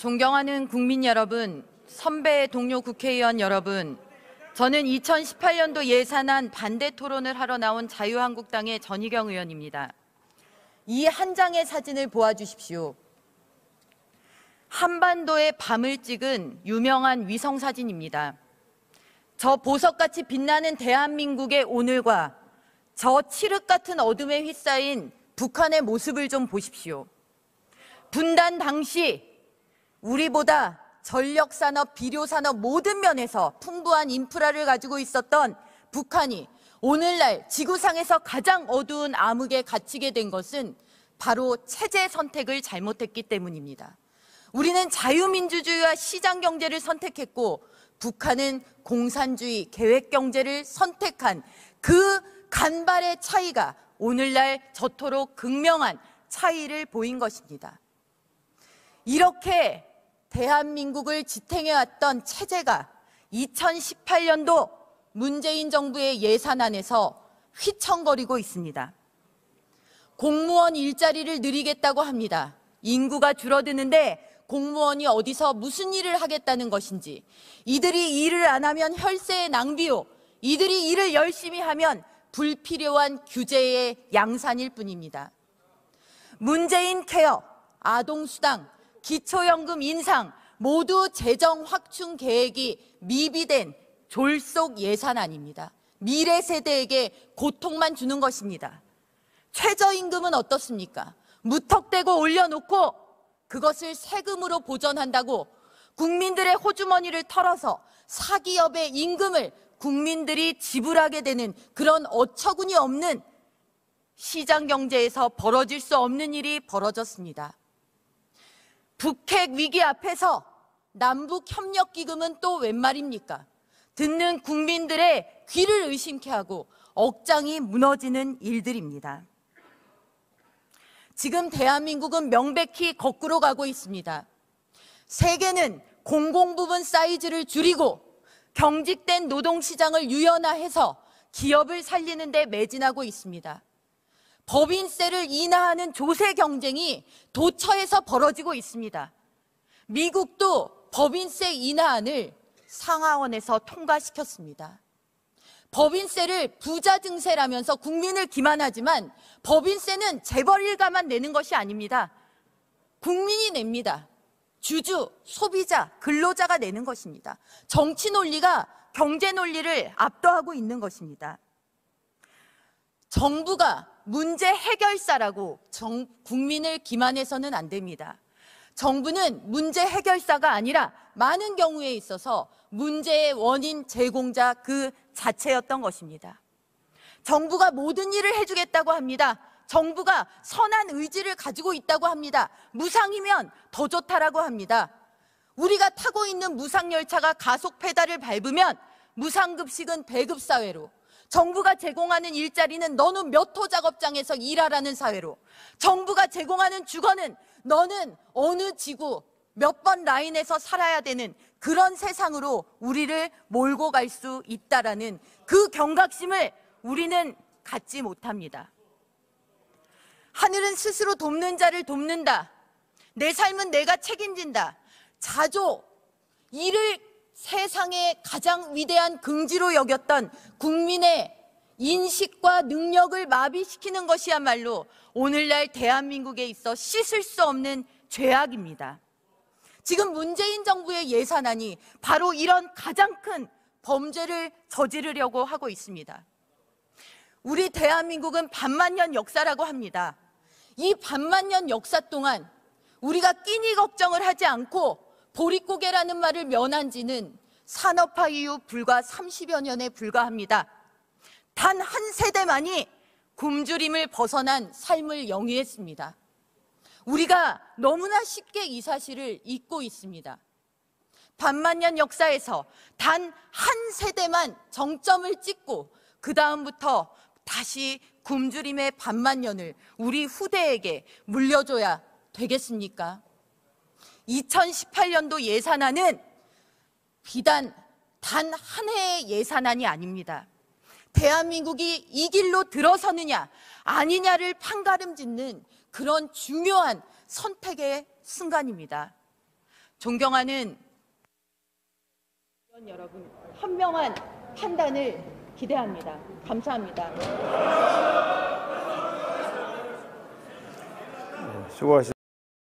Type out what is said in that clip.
존경하는 국민 여러분, 선배 동료 국회의원 여러분, 저는 2018년도 예산안 반대 토론을 하러 나온 자유한국당의 전희경 의원입니다. 이 한 장의 사진을 보아주십시오. 한반도의 밤을 찍은 유명한 위성사진입니다. 저 보석같이 빛나는 대한민국의 오늘과 저 칠흑 같은 어둠에 휩싸인 북한의 모습을 좀 보십시오. 분단 당시 우리보다 전력산업, 비료산업 모든 면에서 풍부한 인프라를 가지고 있었던 북한이 오늘날 지구상에서 가장 어두운 암흑에 갇히게 된 것은 바로 체제 선택을 잘못했기 때문입니다. 우리는 자유민주주의와 시장경제를 선택했고 북한은 공산주의, 계획경제를 선택한 그 간발의 차이가 오늘날 저토록 극명한 차이를 보인 것입니다. 이렇게 대한민국을 지탱해왔던 체제가 2018년도 문재인 정부의 예산안에서 휘청거리고 있습니다. 공무원 일자리를 늘리겠다고 합니다. 인구가 줄어드는데 공무원이 어디서 무슨 일을 하겠다는 것인지, 이들이 일을 안 하면 혈세의 낭비요, 이들이 일을 열심히 하면 불필요한 규제의 양산일 뿐입니다. 문재인 케어, 아동수당, 기초연금 인상 모두 재정 확충 계획이 미비된 졸속 예산안입니다. 미래 세대에게 고통만 주는 것입니다. 최저임금은 어떻습니까? 무턱대고 올려놓고 그것을 세금으로 보전한다고 국민들의 호주머니를 털어서 사기업의 임금을 국민들이 지불하게 되는 그런 어처구니 없는 시장경제에서 벌어질 수 없는 일이 벌어졌습니다. 북핵 위기 앞에서 남북협력기금은 또 웬 말입니까? 듣는 국민들의 귀를 의심케 하고 억장이 무너지는 일들입니다. 지금 대한민국은 명백히 거꾸로 가고 있습니다. 세계는 공공부문 사이즈를 줄이고 경직된 노동시장을 유연화해서 기업을 살리는 데 매진하고 있습니다. 법인세를 인하하는 조세 경쟁이 도처에서 벌어지고 있습니다. 미국도 법인세 인하안을 상하원에서 통과시켰습니다. 법인세를 부자 증세라면서 국민을 기만하지만 법인세는 재벌 일가만 내는 것이 아닙니다. 국민이 냅니다. 주주, 소비자, 근로자가 내는 것입니다. 정치 논리가 경제 논리를 압도하고 있는 것입니다. 정부가 문제 해결사라고 국민을 기만해서는 안 됩니다. 정부는 문제 해결사가 아니라 많은 경우에 있어서 문제의 원인 제공자 그 자체였던 것입니다. 정부가 모든 일을 해주겠다고 합니다. 정부가 선한 의지를 가지고 있다고 합니다. 무상이면 더 좋다라고 합니다. 우리가 타고 있는 무상열차가 가속 페달을 밟으면 무상급식은 배급사회로, 정부가 제공하는 일자리는 너는 몇 호 작업장에서 일하라는 사회로, 정부가 제공하는 주거는 너는 어느 지구 몇 번 라인에서 살아야 되는 그런 세상으로 우리를 몰고 갈 수 있다라는 그 경각심을 우리는 갖지 못합니다. 하늘은 스스로 돕는 자를 돕는다. 내 삶은 내가 책임진다. 자조, 이를 세상의 가장 위대한 긍지로 여겼던 국민의 인식과 능력을 마비시키는 것이야말로 오늘날 대한민국에 있어 씻을 수 없는 죄악입니다. 지금 문재인 정부의 예산안이 바로 이런 가장 큰 범죄를 저지르려고 하고 있습니다. 우리 대한민국은 반만년 역사라고 합니다. 이 반만년 역사 동안 우리가 끼니 걱정을 하지 않고 보릿고개라는 말을 면한 지는 산업화 이후 불과 30여 년에 불과합니다. 단 한 세대만이 굶주림을 벗어난 삶을 영위했습니다. 우리가 너무나 쉽게 이 사실을 잊고 있습니다. 반만년 역사에서 단 한 세대만 정점을 찍고 그 다음부터 다시 굶주림의 반만년을 우리 후대에게 물려줘야 되겠습니까? 2018년도 예산안은 비단 단 한 해의 예산안이 아닙니다. 대한민국이 이 길로 들어서느냐 아니냐를 판가름 짓는 그런 중요한 선택의 순간입니다. 존경하는 의원 여러분, 현명한 판단을 기대합니다. 감사합니다. 수고하셨습니다.